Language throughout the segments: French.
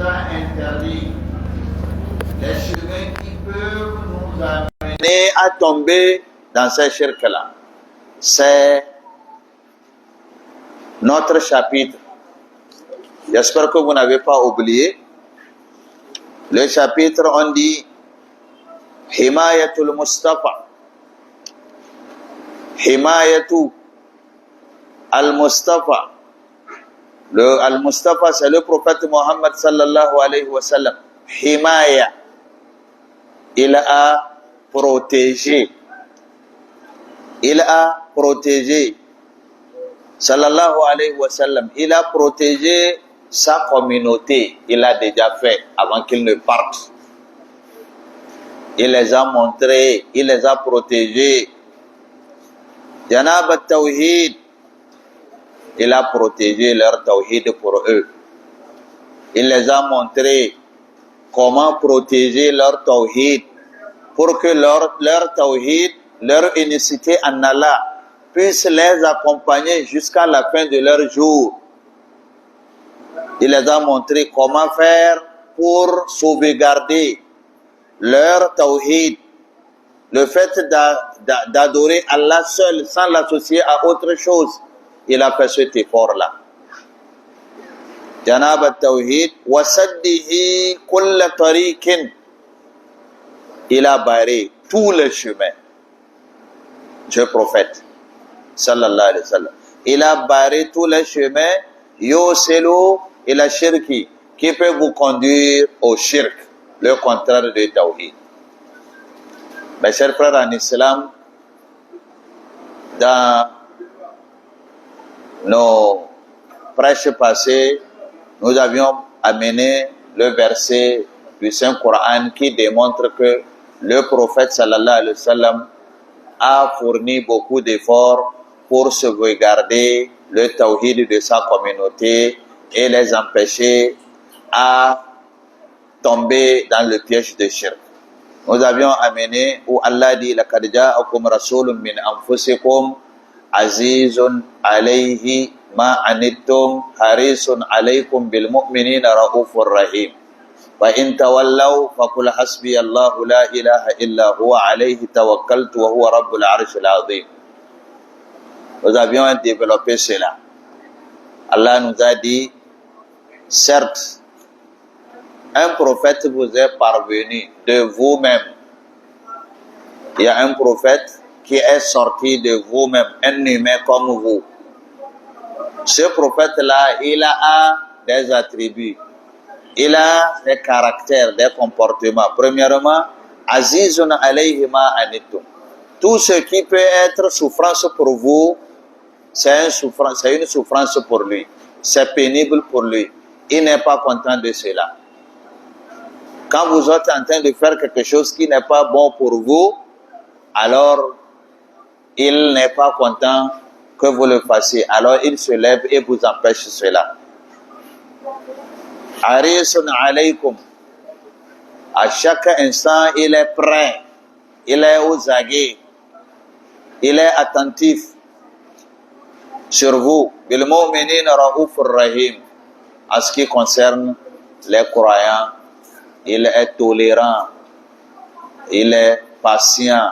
a interdit les chemins qui peuvent nous amener à tomber dans ces shirks-là. C'est notre chapitre. J'espère que vous n'avez pas oublié. Le chapitre, on dit Himayatul Mustafa. Himayatu al-Mustafa. Al-Mustafa, c'est le prophète Mohammed sallallahu alayhi wa sallam. Himaya. Il a protégé. Il a protégé. Sallallahu alayhi wa sallam. Il a protégé sa communauté. Il a déjà fait avant qu'il ne parte. Il les a montrés. Il les a protégés. Janab al-Tawhid. Il a protégé leur tawhid pour eux. Il les a montré comment protéger leur tawhid pour que leur tawhid, leur unicité en Allah puisse les accompagner jusqu'à la fin de leur jour. Il les a montré comment faire pour sauvegarder leur tawhid. Le fait d'adorer Allah seul sans l'associer à autre chose. Il a fait cet effort-là. Janab al-Tawhid, wa saddihi kulla tariqin. Il a barré tous les chemins. Ce prophète, sallallahu alayhi wa sallam. Il a barré tous les chemins, yoselu ila shirki, qui peut vous conduire au shirk, le contraire de Tawhid. Mes chers frères en islam, dans nos prêches passés, nous avions amené le verset du Saint-Coran qui démontre que le prophète sallallahu alayhi wa sallam a fourni beaucoup d'efforts pour sauvegarder le tawhid de sa communauté et les empêcher à tomber dans le piège de shirk. Nous avions amené où Allah dit laqad ja'akum rasulun min anfusikum azizun alayhi ma anittum harisun alaykum bil mu'minina raufur rahim wa in tawallaw faqul hasbiyallahu la ilaha illa huwa alayhi tawakkaltu wa huwa rabbul arshil azim. Nous avions développé cela. Allah nous a dit, certes, un prophète vous est parvenu de vous-même. Il y a un prophète qui est sorti de vous-même, un humain comme vous. Ce prophète-là, il a des attributs. Il a des caractères, des comportements. Premièrement, Azizun alayhi ma anittum. Tout ce qui peut être souffrance pour vous, c'est une souffrance pour lui. C'est pénible pour lui. Il n'est pas content de cela. Quand vous êtes en train de faire quelque chose qui n'est pas bon pour vous, alors il n'est pas content que vous le fassiez. Alors il se lève et vous empêche cela. Harisun alaykum. À chaque instant, il est prêt. Il est aux aguets. Il est attentif sur vous. Bil mu'minina raufur rahim. En ce qui concerne les croyants, il est tolérant. Il est patient.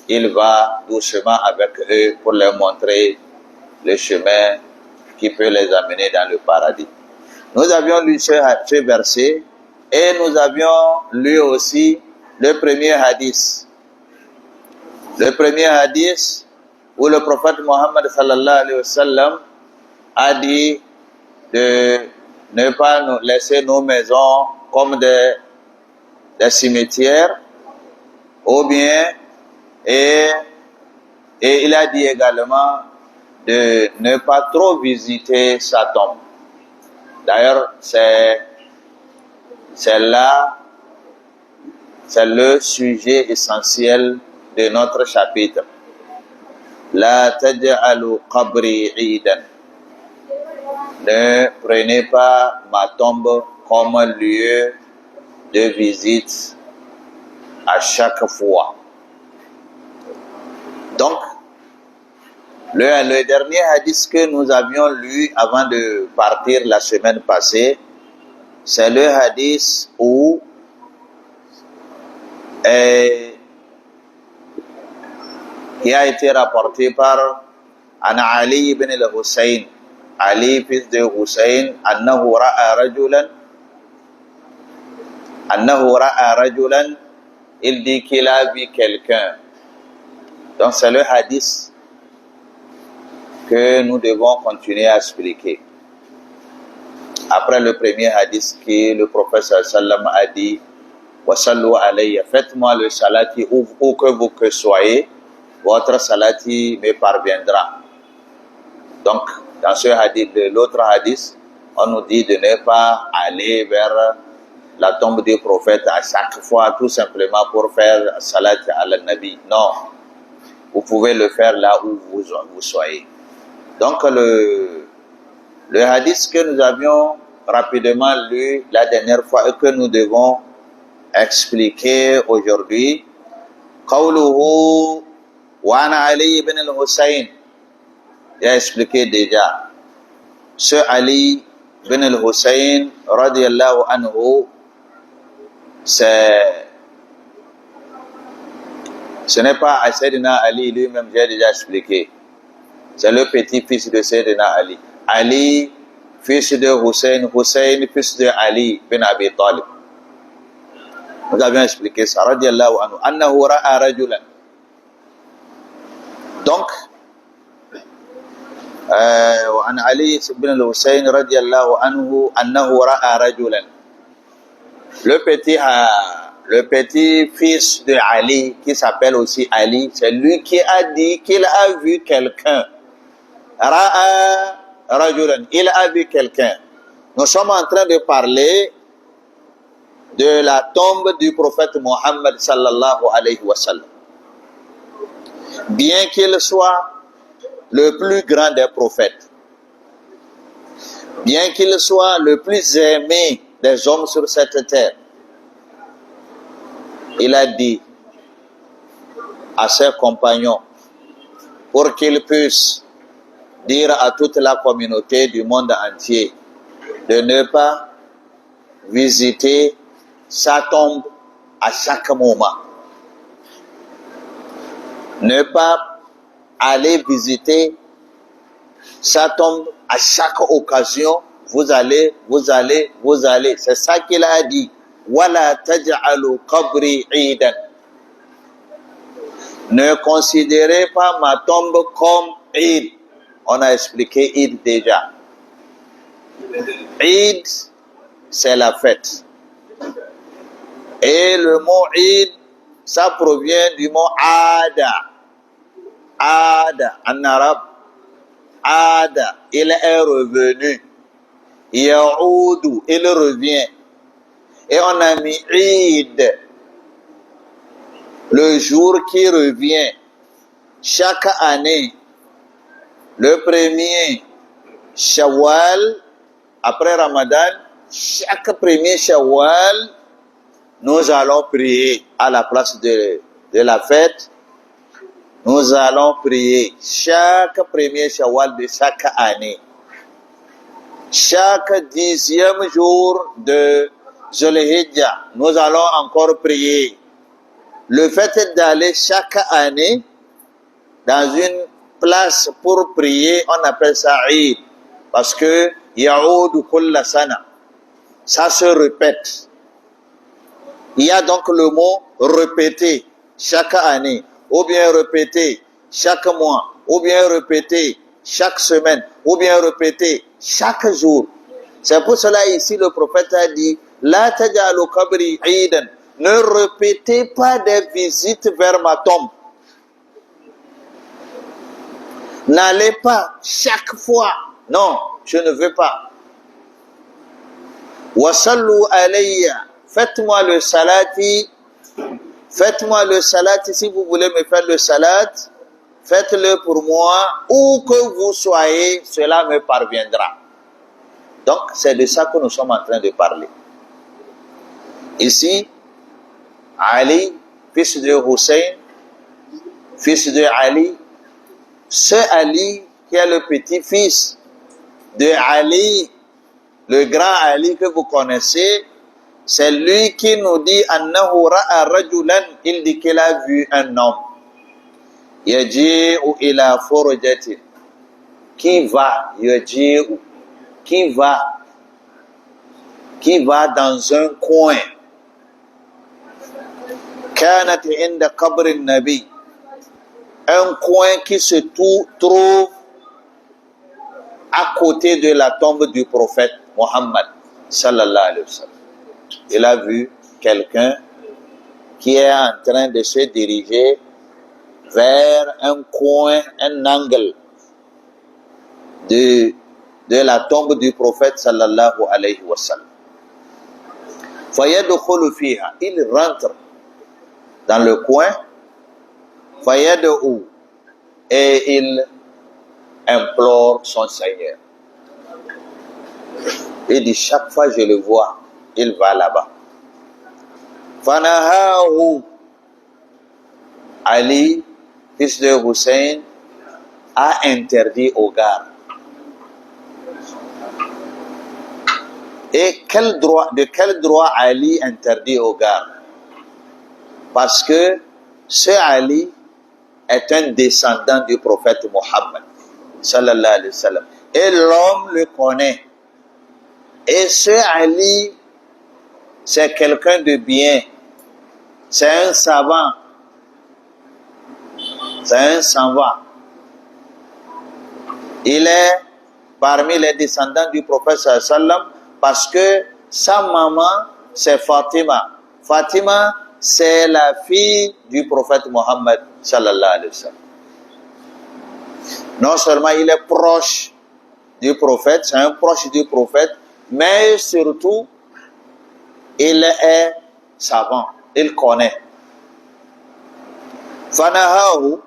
Il va doucement avec eux pour leur montrer le chemin qui peut les amener dans le paradis. Nous avions lu ce verset et nous avions lu aussi le premier hadith. Le premier hadith où le prophète Mohammed sallallahu alayhi wa sallam a dit de ne pas nous laisser nos maisons comme des cimetières, ou bien, et il a dit également de ne pas trop visiter sa tombe. D'ailleurs, c'est le sujet essentiel de notre chapitre. La taj'alu qabri idan. Ne prenez pas ma tombe comme lieu de visite à chaque fois. Donc, le dernier hadith que nous avions lu avant de partir la semaine passée, c'est le hadith où qui a été rapporté par Ali ibn al-Hussein, Ali fils de Hussein, annahu ra'a rajulan, il dit qu'il a vu quelqu'un. Donc c'est le hadith que nous devons continuer à expliquer. Après le premier hadith que le prophète sallam a dit, wa sallu alayya, faites-moi le salati où que vous que soyez, votre salati me parviendra. Donc dans ce hadith, de l'autre hadith, on nous dit de ne pas aller vers la tombe du prophète à chaque fois, tout simplement pour faire salat al-nabi. Non, vous pouvez le faire là où vous soyez. Donc le hadith que nous avions rapidement lu la dernière fois et que nous devons expliquer aujourd'hui, qawluhu wa ana Ali ibn al-Hussein, il a expliqué déjà. Ce Ali ibn al-Hussein radiyallahu anhu, ce n'est pas Sayyidina Ali lui-même, j'ai déjà expliqué. C'est le petit-fils de Sayyidina Ali. Ali, fils de Hussein, Hussein, fils de Ali bin Abi Talib. Nous avions expliqué ça. Radiallahu anhu. Annahu ra'a rajulan. Donc, وعن علي بن الحسين رضي الله عنه أنه رأى رجلا. Le petit-fils de Ali, qui s'appelle aussi Ali, c'est lui qui a dit qu'il a vu quelqu'un. Ra'a rajulan, il a vu quelqu'un. Nous sommes en train de parler de la tombe du prophète Mohammed sallallahu alayhi wa sallam. Bien qu'il soit le plus grand des prophètes, bien qu'il soit le plus aimé des hommes sur cette terre, il a dit à ses compagnons, pour qu'ils puissent dire à toute la communauté du monde entier de ne pas visiter sa tombe à chaque moment. Ne pas aller visiter sa tombe à chaque occasion. Vous allez. C'est ça qu'il a dit. Wala taj'alu qabri idan. Ne considérez pas ma tombe comme Eid. On a expliqué Eid déjà. Eid, c'est la fête. Et le mot Eid, ça provient du mot Ada. Ada, en arabe. Ada, il est revenu. Ya'udu, il revient. Et on a mis Eid, le jour qui revient. Chaque année, le premier Shawwal, après Ramadan, chaque premier Shawwal, nous allons prier à la place de la fête. Nous allons prier chaque premier Shawwal de chaque année. Chaque 10e jour de Zulhijjah, nous allons encore prier. Le fait d'aller chaque année dans une place pour prier, on appelle ça Eid. Parce que Ya'udu kulla sana, ça se répète. Il y a donc le mot répéter chaque année, ou bien répéter chaque mois, ou bien répéter chaque semaine, ou bien répéter chaque jour. C'est pour cela ici le prophète a dit La taj'alu qabri idan. Ne répétez pas des visites vers ma tombe. N'allez pas chaque fois. Non, je ne veux pas. Wa sallu alayya. Faites-moi le salati. Faites-moi le salati. Si vous voulez me faire le salat, faites-le pour moi. Où que vous soyez, cela me parviendra. Donc, c'est de ça que nous sommes en train de parler. Ici, Ali, fils de Hussein, fils de Ali, ce Ali qui est le petit-fils de Ali, le grand Ali que vous connaissez, c'est lui qui nous dit annahu ra'a rajulan, il dit qu'il a vu un homme yaji'u ila furjatin, qui va yaji'u, qui va dans un coin kanat inda qabri nabi, un coin qui se trouve à côté de la tombe du prophète Mohammed sallallahu alayhi wa sallam. Il a vu quelqu'un qui est en train de se diriger vers un coin, un angle de la tombe du prophète sallallahu alayhi wa sallam. Fayadkhulu fiha, il rentre dans le coin, fayad'u, et il implore son Seigneur. Il dit, chaque fois que je le vois, il va là-bas. Fanahahu, Ali, fils de Hussein, a interdit au gars. Et de quel droit Ali interdit au gars? Parce que ce Ali est un descendant du prophète Mohammed sallallahu alayhi wa sallam. Et l'homme le connaît. Et ce Ali, c'est quelqu'un de bien. C'est un savant. C'est un savant. Il est parmi les descendants du prophète sallallahu alayhi wa sallam parce que sa maman, c'est Fatima. Fatima, c'est la fille du prophète Mohammed sallallahu alayhi wa sallam. Non seulement il est proche du prophète, c'est un proche du prophète, mais surtout, il est savant, il connaît. Fanahahu,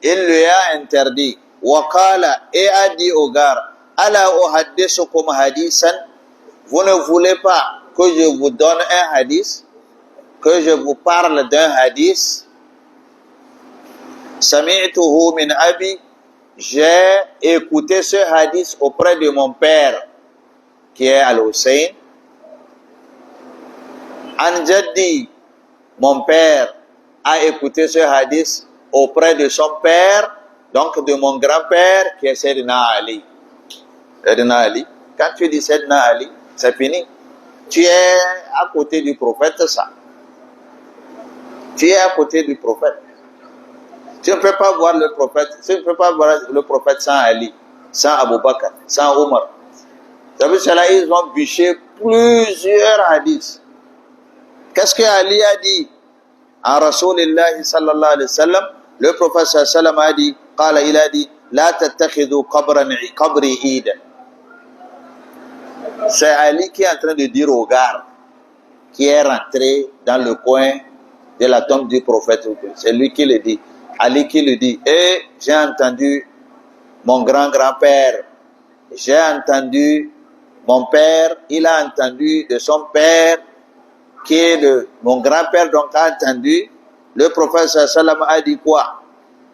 il lui a interdit. Wakala, et a dit au gars, ala uhaddisukum hadisan, vous ne voulez pas que je vous donne un hadith, que je vous parle d'un hadith. Sami'tuhu min abi, j'ai écouté ce hadith auprès de mon père, qui est Al-Hussein. An-Jaddi, mon père, a écouté ce hadith auprès de son père, donc de mon grand-père, qui est Sayyidina Ali. Sayyidina Ali, quand tu dis Sayyidina Ali, c'est fini. Tu es à côté du prophète, ça. Tu es à côté du prophète. Tu ne peux pas voir le prophète, tu ne peux pas voir le prophète sans Ali, sans Abu Bakr, sans Omar. Ça veut dire ils ont bûché plusieurs hadiths. Qu'est-ce que Ali a dit en Rasulullah sallallahu alayhi wa sallam? Le prophète sallallahu alayhi wa sallam a dit, il a dit, la tattakhidhu qabri ida. C'est Ali qui est en train de dire au gars qui est rentré dans le coin de la tombe du prophète. C'est lui qui le dit. Ali qui le dit. Et j'ai entendu mon grand-grand-père. J'ai entendu mon père. Il a entendu de son père, qui est mon grand-père, donc a entendu. Le prophète sallallahu alayhi wa sallam a dit quoi?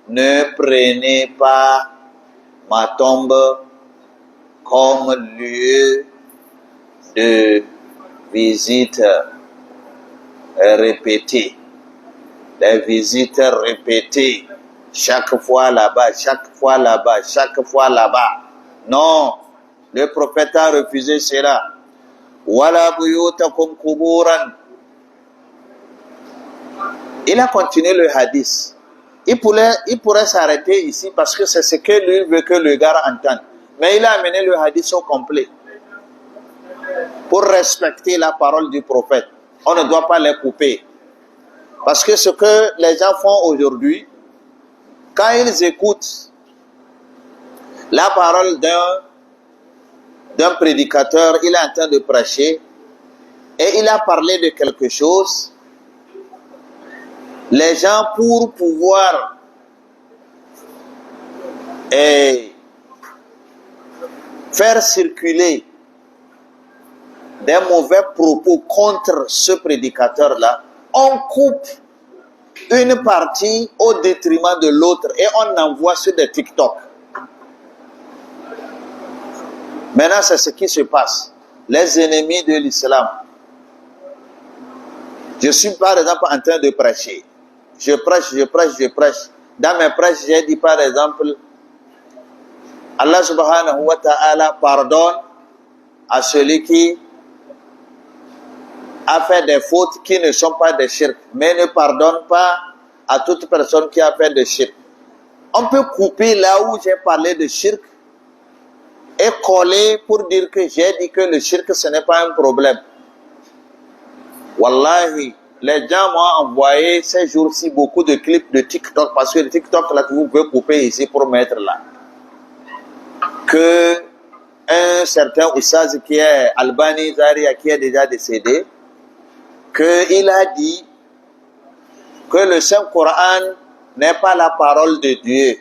Ne prenez pas ma tombe comme lieu de visite répétée. Des visites répétées. Chaque fois là-bas, chaque fois là-bas, chaque fois là-bas. Non, le prophète a refusé cela. Wala buyutakum kuburan. Il a continué le hadith. Il pourrait s'arrêter ici parce que c'est ce que lui veut que le gars entende. Mais il a amené le hadith au complet. Pour respecter la parole du prophète. On ne doit pas les couper. Parce que ce que les gens font aujourd'hui, quand ils écoutent la parole d'un prédicateur, il est en train de prêcher, et il a parlé de quelque chose, les gens, pour pouvoir faire circuler des mauvais propos contre ce prédicateur-là, on coupe une partie au détriment de l'autre et on envoie sur des TikTok. Maintenant, c'est ce qui se passe. les ennemis de l'islam. Je suis par exemple en train de prêcher. Je prêche. Dans mes prêches, j'ai dit par exemple, Allah subhanahu wa ta'ala pardonne à celui qui a fait des fautes qui ne sont pas des shirk, mais ne pardonne pas à toute personne qui a fait des shirk. On peut couper là où j'ai parlé de shirk et coller pour dire que j'ai dit que le shirk ce n'est pas un problème. Wallahi, les gens m'ont envoyé ces jours-ci beaucoup de clips de TikTok, parce que le TikTok là, vous pouvez couper ici pour mettre là. Que un certain Oussaz qui est Albani Zaria, qui est déjà décédé, qu'il a dit que le Saint-Coran n'est pas la parole de Dieu.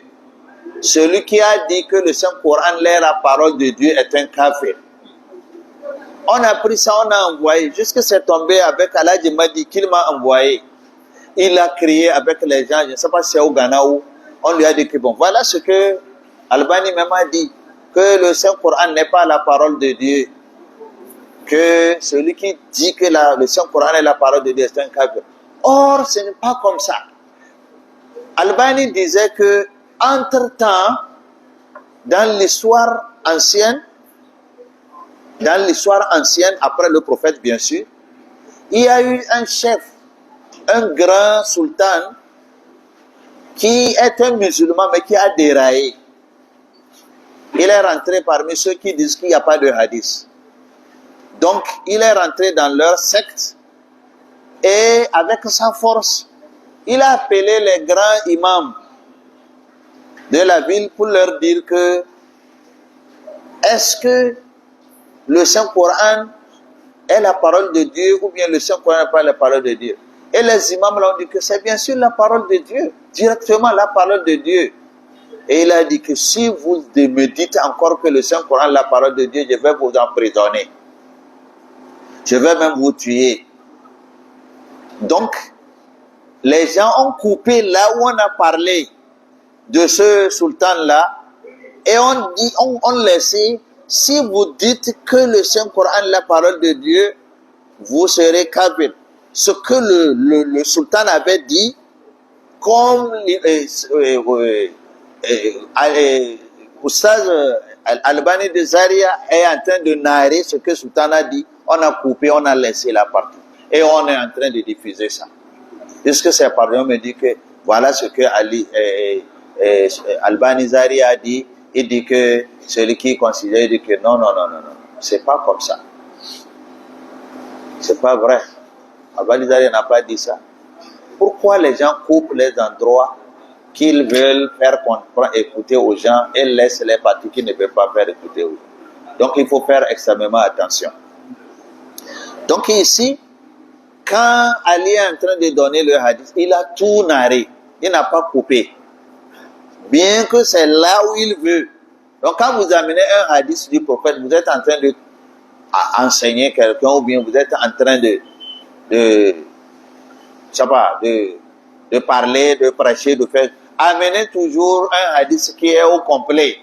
Celui qui a dit que le Saint-Coran est la parole de Dieu est un kafir. On a pris ça, on a envoyé, jusque c'est tombé avec Allah Madi qu'il m'a envoyé. Il a crié avec les gens, je ne sais pas si c'est au Ghana où on lui a dit que bon, voilà ce que Albani même a dit, que le Saint-Coran n'est pas la parole de Dieu. Que celui qui dit que le Saint-Coran est la parole de Dieu est un kafir. Or, ce n'est pas comme ça. Albani disait que, entre-temps, dans l'histoire ancienne, après le prophète bien sûr, il y a eu un chef, un grand sultan, qui est un musulman mais qui a déraillé. Il est rentré parmi ceux qui disent qu'il n'y a pas de hadith. Donc, il est rentré dans leur secte et avec sa force, il a appelé les grands imams de la ville pour leur dire que est-ce que le Saint-Coran est la parole de Dieu ou bien le Saint-Coran n'est pas la parole de Dieu. Et les imams l'ont dit que c'est bien sûr la parole de Dieu, directement la parole de Dieu. Et il a dit que si vous me dites encore que le Saint-Coran est la parole de Dieu, je vais vous emprisonner. Je vais même vous tuer. Donc, les gens ont coupé là où on a parlé de ce sultan-là et on laissé, si vous dites que le Saint-Coran est la parole de Dieu, vous serez kafir. Ce que le sultan avait dit, comme Oustaz Albani de Zaria est en train de narrer ce que le sultan a dit, on a coupé, on a laissé la partie. Et on est en train de diffuser ça. Puisque c'est pardon, on me dit que voilà ce que Albani Zaria a dit. Il dit que celui qui considère, il dit que non, c'est pas comme ça. C'est pas vrai. Albani Zaria n'a pas dit ça. Pourquoi les gens coupent les endroits qu'ils veulent faire écouter aux gens et laissent les parties qu'ils ne veulent pas faire écouter aux gens? Donc il faut faire extrêmement attention. Donc ici, quand Ali est en train de donner le hadith, il a tout narré. Il n'a pas coupé. Bien que c'est là où il veut. Donc quand vous amenez un hadith du prophète, vous êtes en train de enseigner quelqu'un ou bien vous êtes en train de parler, de prêcher, de faire. Amenez toujours un hadith qui est au complet.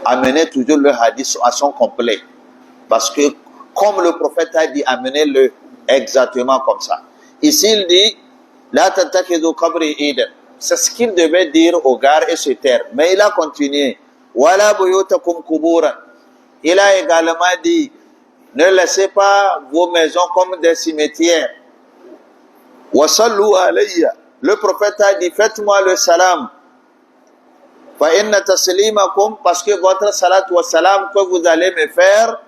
Amenez toujours le hadith à son complet. Parce que comme le prophète a dit, amenez-le exactement comme ça. Ici, il dit, la tattakidu qabri idan. C'est ce qu'il devait dire aux gares et se taire. Mais il a continué. Wala buyutakum kuburan. Il a également dit, ne laissez pas vos maisons comme des cimetières. Wa sallu alayya. Le prophète a dit, faites-moi le salam. Fa inna taslimakum, parce que votre salat wa salam que vous allez me faire,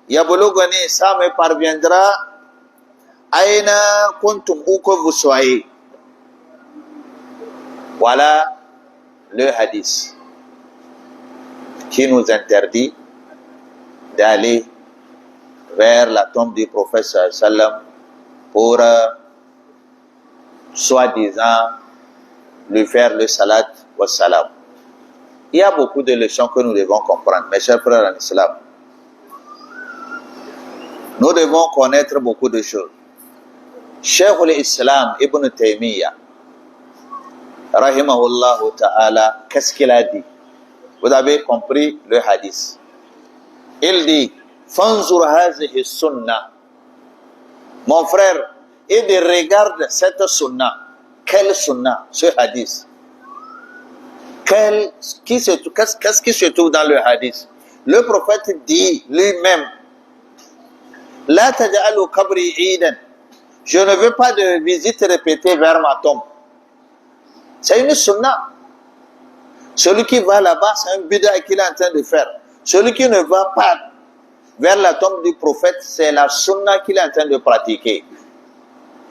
Yaboulogani, ça me parviendra. Aïna kuntum, où que vous soyez. Voilà le hadith qui nous interdit d'aller vers la tombe du prophète sallam pour soi-disant lui faire le salat wa salam. Il y a beaucoup de leçons que nous devons comprendre, mes chers frères en islam. Nous devons connaître beaucoup de choses. Cheikh al-Islam Ibn Taymiyyah, rahimahullah ta'ala, qu'est-ce qu'il a dit? Vous avez compris le hadith. Il dit, Fanzur hazihi sunnah. Mon frère, et de regarde cette sunnah. Quelle sunnah? Ce hadith. Qu'est-ce qui se trouve dans le hadith? Le prophète dit lui-même, La taj'alu qabri idan. Je ne veux pas de visite répétée vers ma tombe. C'est une sunnah. Celui qui va là-bas, c'est un bid'a qu'il est en train de faire. Celui qui ne va pas vers la tombe du prophète, c'est la sunnah qu'il est en train de pratiquer.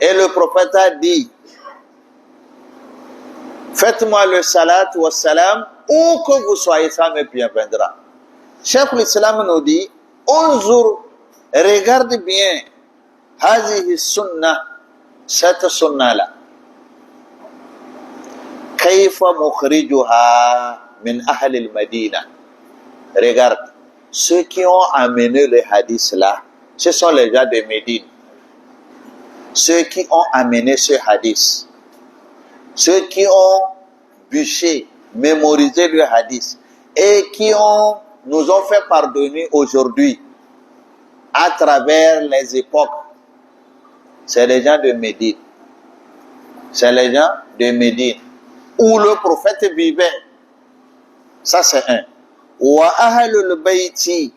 Et le prophète a dit, faites-moi le salat wa salam, où que vous soyez, ça me viendra. Cheikh l'Islam nous dit, Unzur, regarde bien, hazihi sunnah, cette sunnah-là. Kayfa mukhrijuha min ahli al-Madina. Regarde, ceux qui ont amené le hadith là, ce sont les gens de Médine. Ceux qui ont amené ce hadith, ceux qui ont bûché, mémorisé le hadith et qui nous ont fait pardonner aujourd'hui à travers les époques, c'est les gens de Médine. C'est les gens de Médine où le prophète vivait. Ça c'est un. Wa ahlul bayti.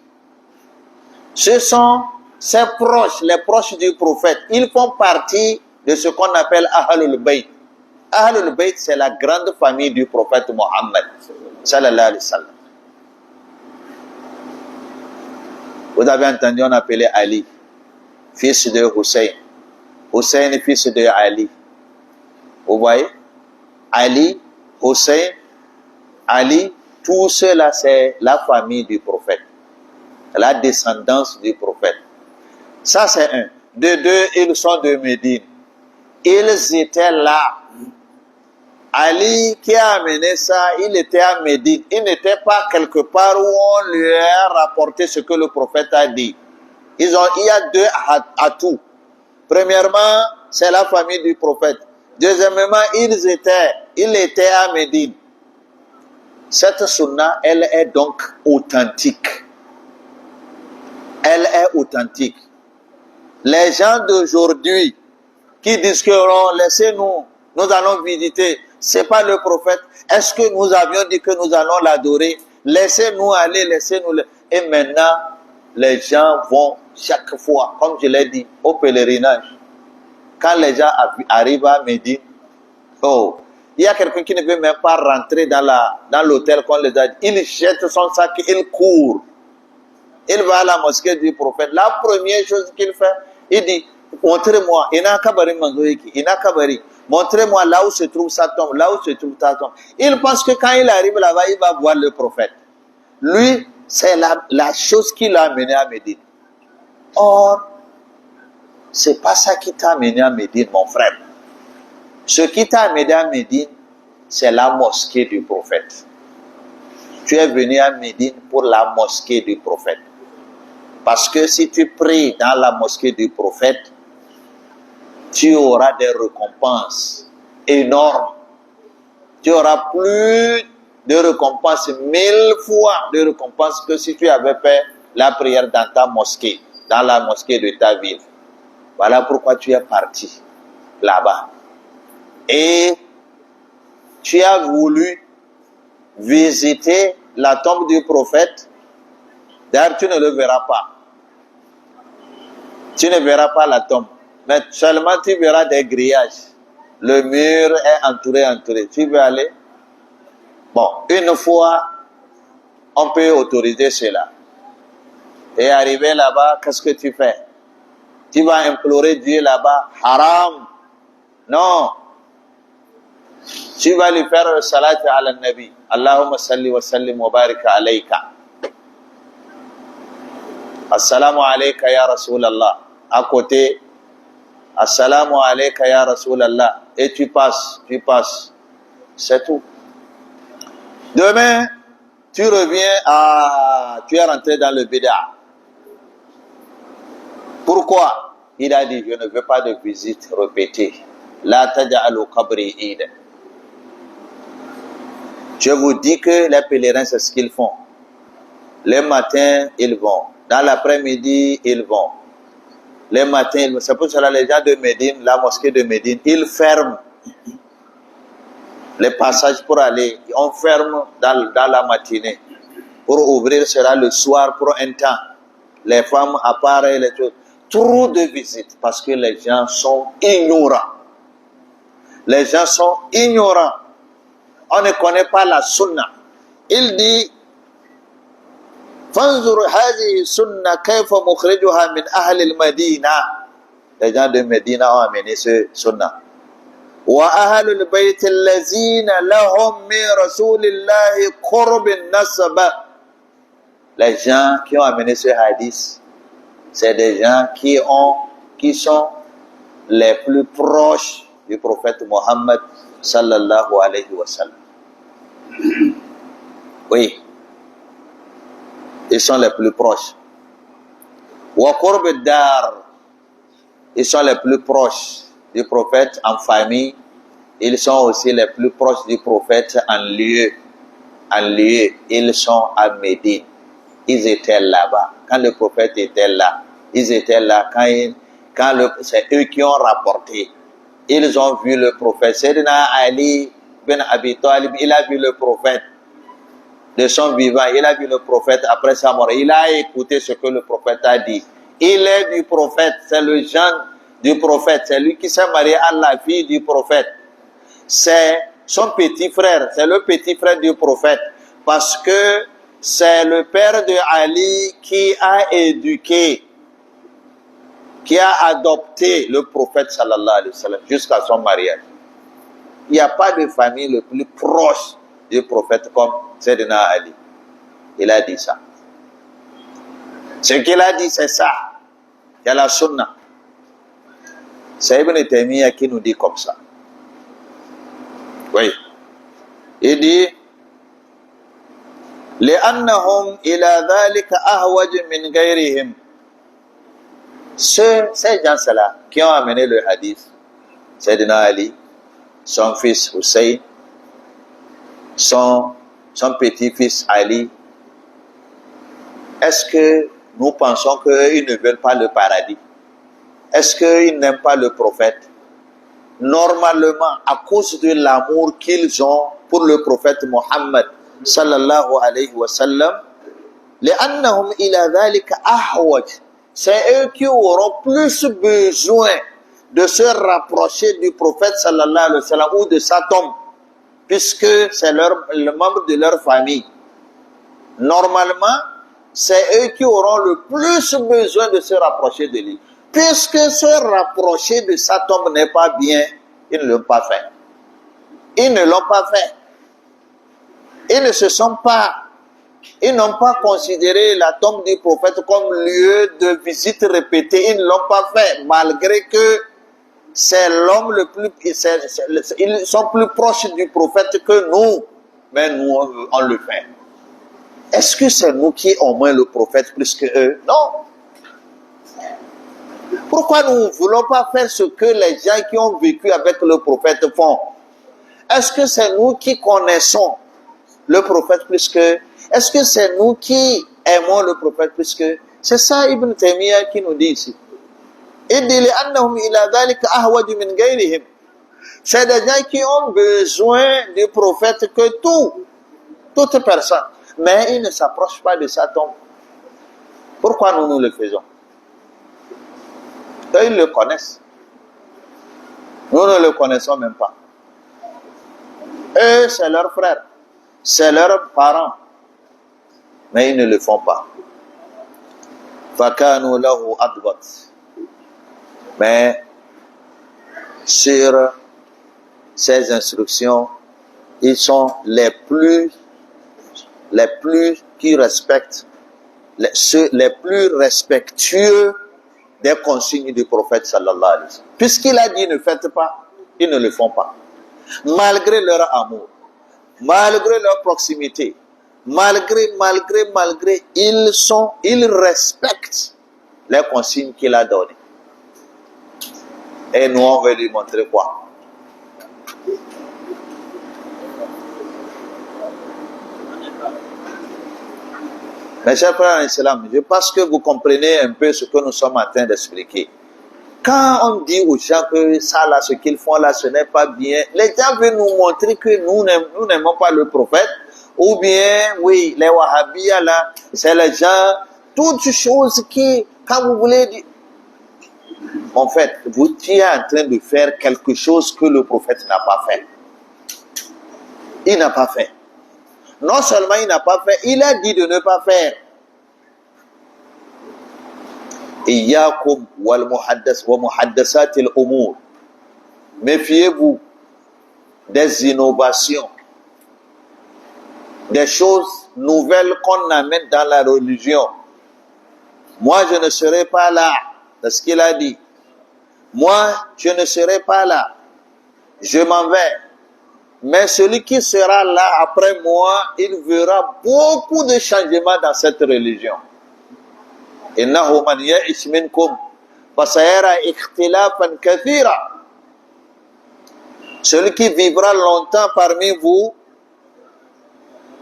Ce sont ses proches, les proches du prophète. Ils font partie de ce qu'on appelle ahlul bayt. Ahlul bayt, c'est la grande famille du prophète Mohammed sallallahu alayhi wa sallam. Vous avez entendu, on appelait Ali, fils de Hussein. Hussein, fils de Ali. Vous voyez? Ali, Hussein, Ali, tout cela, c'est la famille du prophète. La descendance du prophète. Ça, c'est un. De deux, ils sont de Médine. Ils étaient là. Ali qui a amené ça, il était à Médine. Il n'était pas quelque part où on lui a rapporté ce que le prophète a dit. Il y a deux atouts. Premièrement, c'est la famille du prophète. Deuxièmement, il était à Médine. Cette sunna, elle est donc authentique. Elle est authentique. Les gens d'aujourd'hui qui disent que oh, laissez-nous, nous allons visiter, c'est pas le prophète. Est-ce que nous avions dit que nous allons l'adorer? Laissez-nous aller, laissez-nous. Et maintenant, les gens vont chaque fois, comme je l'ai dit, au pèlerinage. Quand les gens arrivent à Médine, oh, il y a quelqu'un qui ne veut même pas rentrer dans l'hôtel qu'on les a dit. Il jette son sac, il court. Il va à la mosquée du prophète. La première chose qu'il fait, il dit, montrez-moi, montrez-moi là où se trouve sa tombe, là où se trouve ta tombe. Il pense que quand il arrive là-bas, il va voir le prophète. Lui, c'est la chose qui l'a amené à Médine. Or, c'est pas ça qui t'a amené à Médine, mon frère. Ce qui t'a amené à Médine, c'est la mosquée du prophète. Tu es venu à Médine pour la mosquée du prophète. Parce que si tu pries dans la mosquée du prophète, tu auras des récompenses énormes. Tu auras plus de récompenses, 1000 fois de récompenses que si tu avais fait la prière dans ta mosquée, dans la mosquée de ta ville. Voilà pourquoi tu es parti là-bas. Et tu as voulu visiter la tombe du prophète. D'ailleurs, tu ne le verras pas. Tu ne verras pas la tombe. Mais seulement tu verras des grillages. Le mur est entouré. Tu veux aller? Bon, une fois, on peut autoriser cela. Et arrivé là-bas, qu'est-ce que tu fais? Tu vas implorer Dieu là-bas. Haram. Non. Tu vas lui faire le salat ala nabi. Allahumma salli wa sallim wa barik alayka. Assalamu alayka ya Rasulallah. À côté, Assalamu alayka ya Rasulallah. Et tu passes. C'est tout. Demain, tu reviens tu es rentré dans le bid'a. Pourquoi? Il a dit, je ne veux pas de visite répétée. La taj'alu qabri ida. Je vous dis que les pèlerins, c'est ce qu'ils font. Les matins, ils vont. Dans l'après-midi, ils vont. Les matins, c'est pour cela les gens de Médine, la mosquée de Médine, ils ferment les passages pour aller. On ferme dans la matinée. Pour ouvrir sera le soir pour un temps. Les femmes apparaissent, les choses. Trop de visites parce que les gens sont ignorants. Les gens sont ignorants. On ne connaît pas la sunna. Il dit Fanzur hadi sunna kayfa mukhrijuha min ahli al-Madina. Les gens de Médine ont amené ce sunna. Wa ahli al-bayt allazina lahum min rasulillahi qurbun nasaba. Les gens qui ont amené ce hadith, c'est des gens qui sont les plus proches du prophète Mohammed sallallahu alayhi wa sallam. Oui. Ils sont les plus proches. Wa qurb dar, ils sont les plus proches du prophète en famille. Ils sont aussi les plus proches du prophète en lieu. En lieu, ils sont à Médine. Ils étaient là-bas. Quand le prophète était là, ils étaient là. C'est eux qui ont rapporté. Ils ont vu le prophète. Sayyidina Ali bin Abi Talib, il a vu le prophète. De son vivant, il a vu le prophète après sa mort. Il a écouté ce que le prophète a dit. Il est du prophète, c'est le jeune du prophète. C'est lui qui s'est marié à la fille du prophète. C'est son petit frère, c'est le petit frère du prophète. Parce que c'est le père de Ali qui a éduqué, qui a adopté le prophète sallallahu alayhi wa sallam jusqu'à son mariage. Il n'y a pas de famille le plus proche du prophète comme Sayyidina Ali. Il a dit ça. Ce qu'il a dit, c'est ça. Il y a la sunna. C'est Ibn Taymiyyah qui nous dit comme ça. Oui. Il dit لأنهم إلى ذلك أهوج من غيرهم. Ces gens-là qui ont amené le hadith, Sayyidina Ali, son fils Hussein, son petit-fils Ali, est-ce que nous pensons qu'ils ne veulent pas le paradis? Est-ce qu'ils n'aiment pas le prophète? Normalement, à cause de l'amour qu'ils ont pour le prophète Mohammed sallallahu alayhi wa sallam, لأنهم إلى ذلك أحوج, c'est eux qui auront plus besoin de se rapprocher du prophète sallallahu alayhi wa sallam ou de sa tombe, puisque c'est le membre de leur famille. Normalement, c'est eux qui auront le plus besoin de se rapprocher de lui. Puisque se rapprocher de sa tombe n'est pas bien, ils ne l'ont pas fait. Ils ne l'ont pas fait. Ils n'ont pas considéré la tombe du prophète comme lieu de visite répétée. Ils ne l'ont pas fait, malgré que c'est l'homme le plus... Ils sont plus proches du prophète que nous, mais nous, on le fait. Est-ce que c'est nous qui aimons le prophète plus que eux? Non. Pourquoi nous ne voulons pas faire ce que les gens qui ont vécu avec le prophète font? Est-ce que c'est nous qui connaissons le prophète plus que... Est-ce que c'est nous qui aimons le prophète plus que... C'est ça Ibn Taymiyyah qui nous dit ici. Il dit لأنهم إلى ذلك أهوج من غيرهم. C'est des gens qui ont besoin du prophète que toute personne. Mais ils ne s'approchent pas de sa tombe. Pourquoi nous le faisons? Eux, ils le connaissent. Nous ne le connaissons même pas. Eux, c'est leurs frères. C'est leurs parents. Mais ils ne le font pas. فَكَانُوا لَهُ أَضْبَطْ. Mais sur ces instructions, ils sont les plus qui respectent, les plus respectueux des consignes du prophète sallallahu alayhi wa sallam. Puisqu'il a dit ne faites pas, ils ne le font pas. Malgré leur amour, malgré leur proximité, malgré, ils respectent les consignes qu'il a données. Et nous, on veut lui montrer quoi? Mes chers frères en islam, je pense que vous comprenez un peu ce que nous sommes en train d'expliquer. Quand on dit aux gens que ça là, ce qu'ils font là, ce n'est pas bien, les gens veulent nous montrer que nous n'aimons pas le prophète, ou bien, oui, les wahhabiyas là, c'est les gens, toutes choses qui, quand vous voulez dire, en fait, vous êtes en train de faire quelque chose que le prophète n'a pas fait. Il n'a pas fait. Non seulement il n'a pas fait, il a dit de ne pas faire. Iyyakum wal muhaddasatil umur. Méfiez-vous des innovations, des choses nouvelles qu'on amène dans la religion. Moi, je ne serai pas là. C'est ce qu'il a dit. Moi, je ne serai pas là. Je m'en vais. Mais celui qui sera là après moi, il verra beaucoup de changements dans cette religion. إنه من يعش منكم فسيرى اختلافا كثيرا. Celui qui vivra longtemps parmi vous,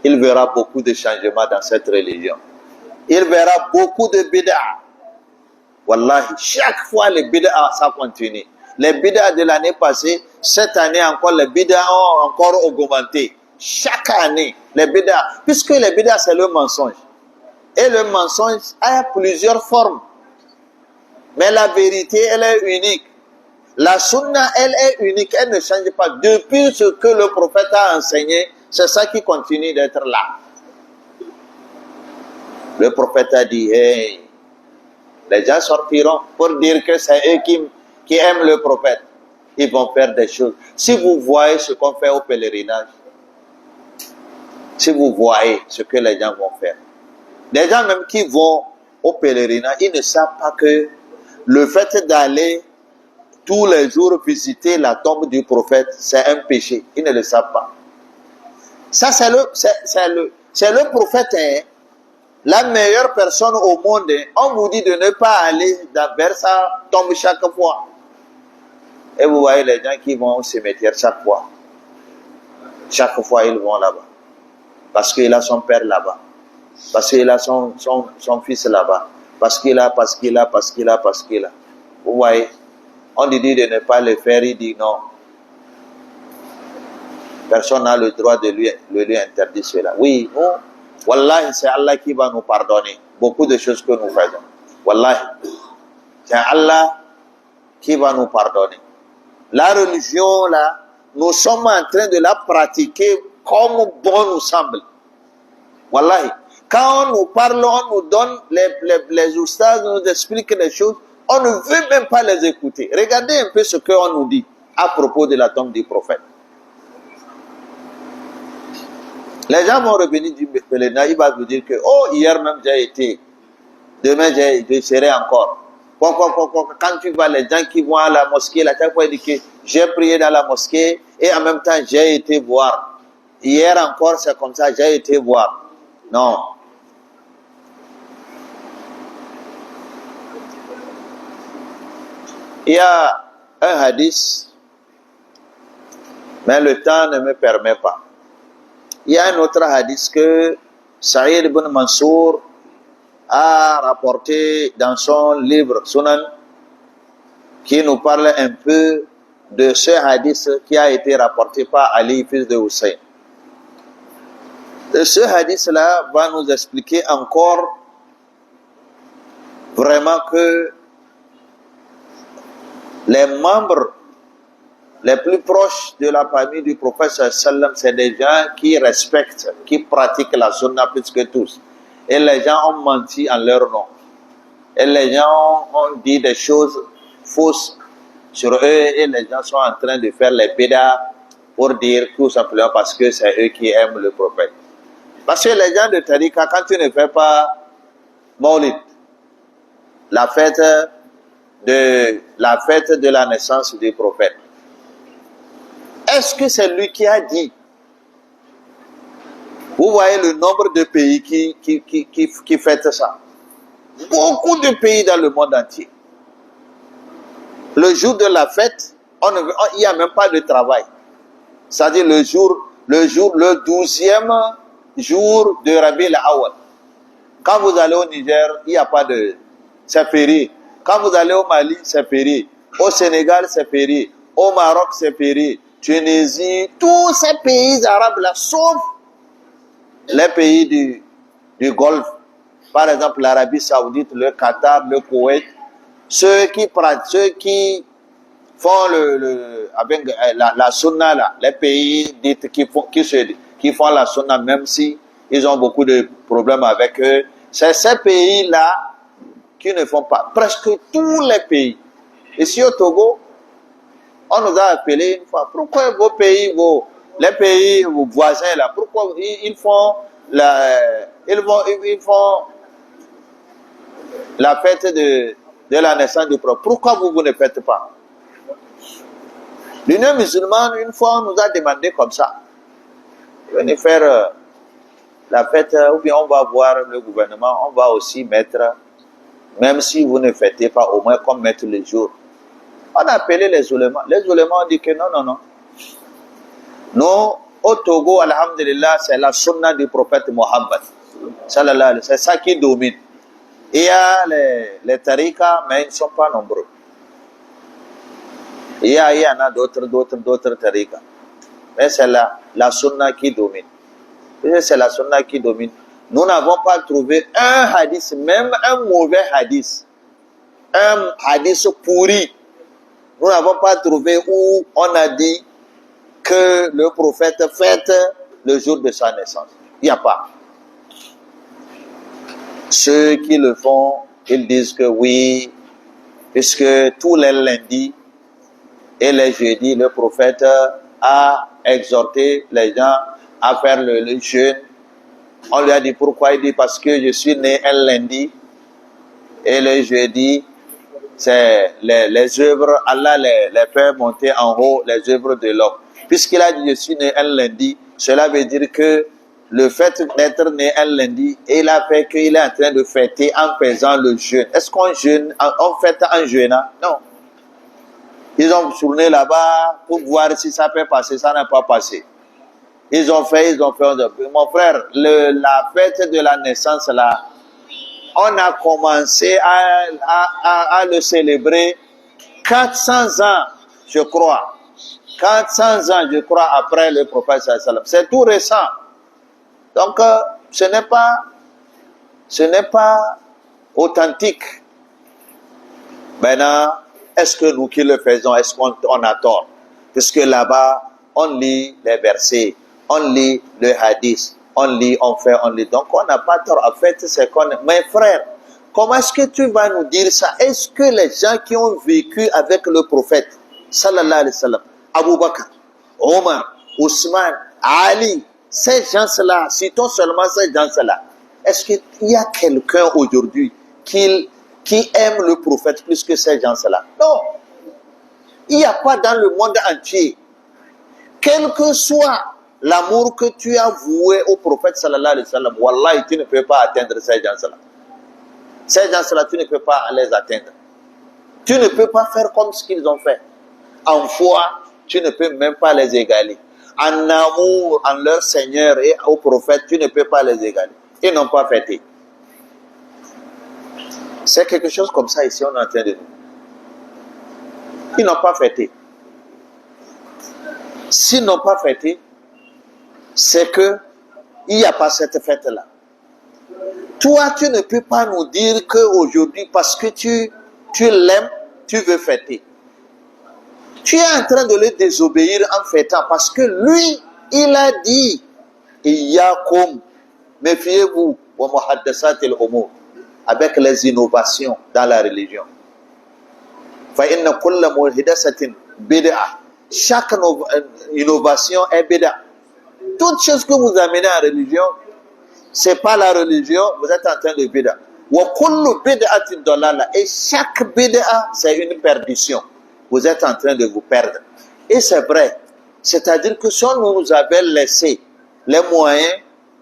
il verra beaucoup de changements dans cette religion. Il verra beaucoup de bid'a. Wallahi, chaque fois les bid'a, ça continue. Les bid'a de l'année passée, cette année encore, les bid'a ont encore augmenté. Chaque année, les bid'a, puisque les bid'a, c'est le mensonge. Et le mensonge a plusieurs formes. Mais la vérité, elle est unique. La sunna, elle est unique, elle ne change pas. Depuis ce que le prophète a enseigné, c'est ça qui continue d'être là. Le prophète a dit, hey, les gens sortiront pour dire que c'est eux qui aiment le prophète. Ils vont faire des choses. Si vous voyez ce qu'on fait au pèlerinage, si vous voyez ce que les gens vont faire, les gens même qui vont au pèlerinage, ils ne savent pas que le fait d'aller tous les jours visiter la tombe du prophète, c'est un péché. Ils ne le savent pas. Ça, c'est le prophète, hein, la meilleure personne au monde. Hein. On vous dit de ne pas aller vers sa tombe chaque fois. Et vous voyez les gens qui vont au cimetière chaque fois. Chaque fois, ils vont là-bas. Parce qu'il a son père là-bas. Parce qu'il a son fils là-bas. Parce qu'il a. Vous voyez, on lui dit de ne pas le faire, il dit non. Personne n'a le droit de lui interdire cela. Oui, nous, wallahi, c'est Allah qui va nous pardonner beaucoup de choses que nous faisons. Wallahi, c'est Allah qui va nous pardonner. La religion, là, nous sommes en train de la pratiquer comme bon nous semble. Wallahi. Quand on nous parle, on nous donne, les oustas nous expliquent les choses, on ne veut même pas les écouter. Regardez un peu ce qu'on nous dit à propos de la tombe du prophète. Les gens vont revenir du pèlerinage, ils vont vous dire que, oh, hier même j'ai été, demain je serai encore. Quand tu vois les gens qui vont à la mosquée, la chaque fois ils disent que j'ai prié dans la mosquée et en même temps j'ai été voir. Hier encore c'est comme ça, j'ai été voir. Non. Il y a un hadith, mais le temps ne me permet pas. Il y a un autre hadith que Saïd ibn Mansour a rapporté dans son livre Sunan, qui nous parle un peu de ce hadith qui a été rapporté par Ali, fils de Hussein. Et ce hadith-là va nous expliquer encore vraiment que les membres les plus proches de la famille du prophète sallam, c'est des gens qui respectent, qui pratiquent la sunna plus que tous. Et les gens ont menti en leur nom. Et les gens ont dit des choses fausses sur eux et les gens sont en train de faire les bid'a pour dire tout simplement parce que c'est eux qui aiment le prophète. Parce que les gens de Tariqa, quand tu ne fais pas Maulid, la fête de la naissance du prophète, est-ce que c'est lui qui a dit? Vous voyez le nombre de pays qui fêtent ça. Beaucoup de pays dans le monde entier. Le jour de la fête, il n'y a même pas de travail. C'est-à-dire le 12e jour de Rabi al-Awwal. Quand vous allez au Niger, il n'y a pas de... C'est férié. Quand vous allez au Mali, c'est férié. Au Sénégal, c'est férié. Au Maroc, c'est férié. Tunisie, tous ces pays arabes-là, sauf les pays du Golfe. Par exemple, l'Arabie Saoudite, le Qatar, le Koweït. Ceux qui font la sunna, là, les pays qui font la sunna, même si ils ont beaucoup de problèmes avec eux, c'est ces pays-là qui ne font pas. Presque tous les pays. Ici au Togo, on nous a appelé une fois, pourquoi vos pays, les pays vos voisins là, pourquoi ils font la fête de la naissance du prophète? Pourquoi vous ne faites pas? L'Union musulmane, une fois, on nous a demandé comme ça. Venez faire la fête, ou bien on va voir le gouvernement, on va aussi mettre, même si vous ne fêtez pas, au moins comme mettre les jours. On a appelé les oulémas. Les oulémas ont dit que non. Nous, au Togo, alhamdulillah, c'est la sunna du prophète Mohammed. C'est ça qui domine. Il y a les tarikas, mais ils ne sont pas nombreux. Il y en a d'autres tarikas. Mais c'est la sunna qui domine. C'est la sunna qui domine. Nous n'avons pas trouvé un hadith, même un mauvais hadith. Un hadith pourri. Nous n'avons pas trouvé où on a dit que le prophète fête le jour de sa naissance. Il n'y a pas. Ceux qui le font, ils disent que oui, puisque tous les lundis et les jeudis, le prophète a exhorté les gens à faire le jeûne. On lui a dit pourquoi? Il dit parce que je suis né un lundi et le jeudi, c'est les œuvres, Allah les fait monter en haut, les œuvres de l'homme. Puisqu'il a dit je suis né un lundi, cela veut dire que le fait d'être né un lundi, il a fait qu'il est en train de fêter en faisant le jeûne. Est-ce qu'on jeûne, on fête en jeûnant? Non. Ils ont tourné là-bas pour voir si ça peut passer, ça n'a pas passé. Ils ont fait. Mon frère, la fête de la naissance là, on a commencé à le célébrer 400 ans, je crois. 400 ans, je crois, après le prophète sallallahu alayhi wa sallam. C'est tout récent. Donc, ce n'est pas authentique. Maintenant, est-ce que nous qui le faisons, est-ce qu'on a tort? Puisque là-bas, on lit les versets, on lit le hadith, on lit. Donc, on n'a pas tort. En fait, c'est qu'on... Mes frères, comment est-ce que tu vas nous dire ça? Est-ce que les gens qui ont vécu avec le prophète, sallallahu alayhi wa sallam, Abu Bakr, Omar, Ousmane, Ali, ces gens-là, citons seulement ces gens-là, est-ce qu'il y a quelqu'un aujourd'hui qui aime le prophète plus que ces gens-là? Non. Il n'y a pas dans le monde entier. Quel que soit l'amour que tu as voué au prophète sallallahu alayhi wa sallam, wallahi, tu ne peux pas atteindre ces gens-là. Ces gens-là, tu ne peux pas les atteindre. Tu ne peux pas faire comme ce qu'ils ont fait. En foi, tu ne peux même pas les égaler. En amour, en leur Seigneur et au prophète, tu ne peux pas les égaler. Ils n'ont pas fêté. C'est quelque chose comme ça ici, on est en train de dire. Ils n'ont pas fêté. S'ils n'ont pas fêté, c'est que il n'y a pas cette fête-là. Toi, tu ne peux pas nous dire qu'aujourd'hui, parce que tu l'aimes, tu veux fêter. Tu es en train de le désobéir en fêtant, parce que lui, il a dit, Iyyakum, méfiez-vous, wa muhaddassatil umur, avec les innovations dans la religion. Fa inna kulla muhdathatin bid'ah. Chaque innovation est bid'ah. Toute chose que vous amenez en religion, c'est pas la religion, vous êtes en train de bid'ah. Wa kullu bid'atin dalala. Et chaque bid'ah, c'est une perdition. Vous êtes en train de vous perdre. Et c'est vrai. C'est-à-dire que si on nous avait laissé les moyens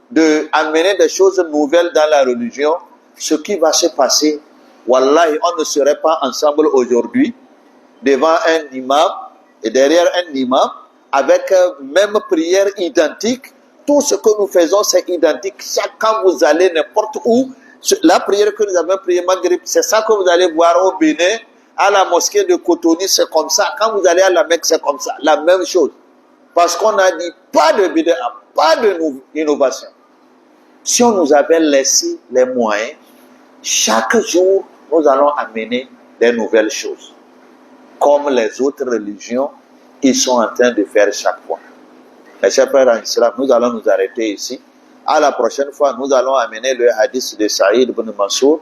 d'amener des choses nouvelles dans la religion, ce qui va se passer, wallahi, on ne serait pas ensemble aujourd'hui devant un imam et derrière un imam avec même prière identique. Tout ce que nous faisons, c'est identique. Quand vous allez n'importe où, La prière que nous avons priée Maghrib, c'est ça que vous allez voir au Bénin, à la mosquée de Cotonou, c'est comme ça. Quand vous allez à la Mecque, c'est comme ça. La même chose. Parce qu'on a dit pas de bid'a, pas d'innovation. Si on nous avait laissé les moyens, chaque jour, nous allons amener des nouvelles choses. Comme les autres religions, ils sont en train de faire chaque fois. Mes chers frères en islam, nous allons nous arrêter ici. À la prochaine fois, nous allons amener le hadith de Saïd ibn Mansour,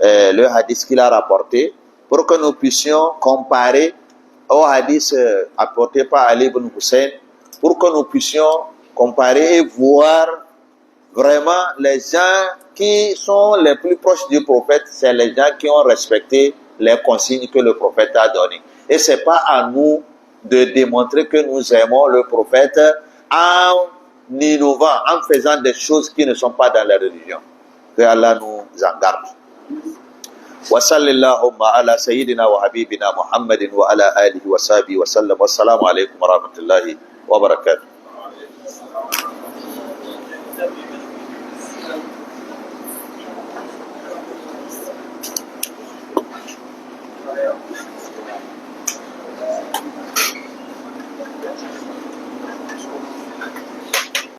le hadith qu'il a rapporté, pour que nous puissions comparer au hadith apporté par Ali ibn Hussein, pour que nous puissions comparer et voir vraiment les gens qui sont les plus proches du prophète, c'est les gens qui ont respecté les consignes que le prophète a données. Et ce n'est pas à nous de démontrer que nous aimons le prophète en innovant, en faisant des choses qui ne sont pas dans la religion. Que Allah nous en garde. Wa sallallahu ala sayyidina wa habibina Muhammadin wa ala alihi wa sahbihi wa sallam. Wassalamu alaikum wa rahmatullahi wa barakatuh.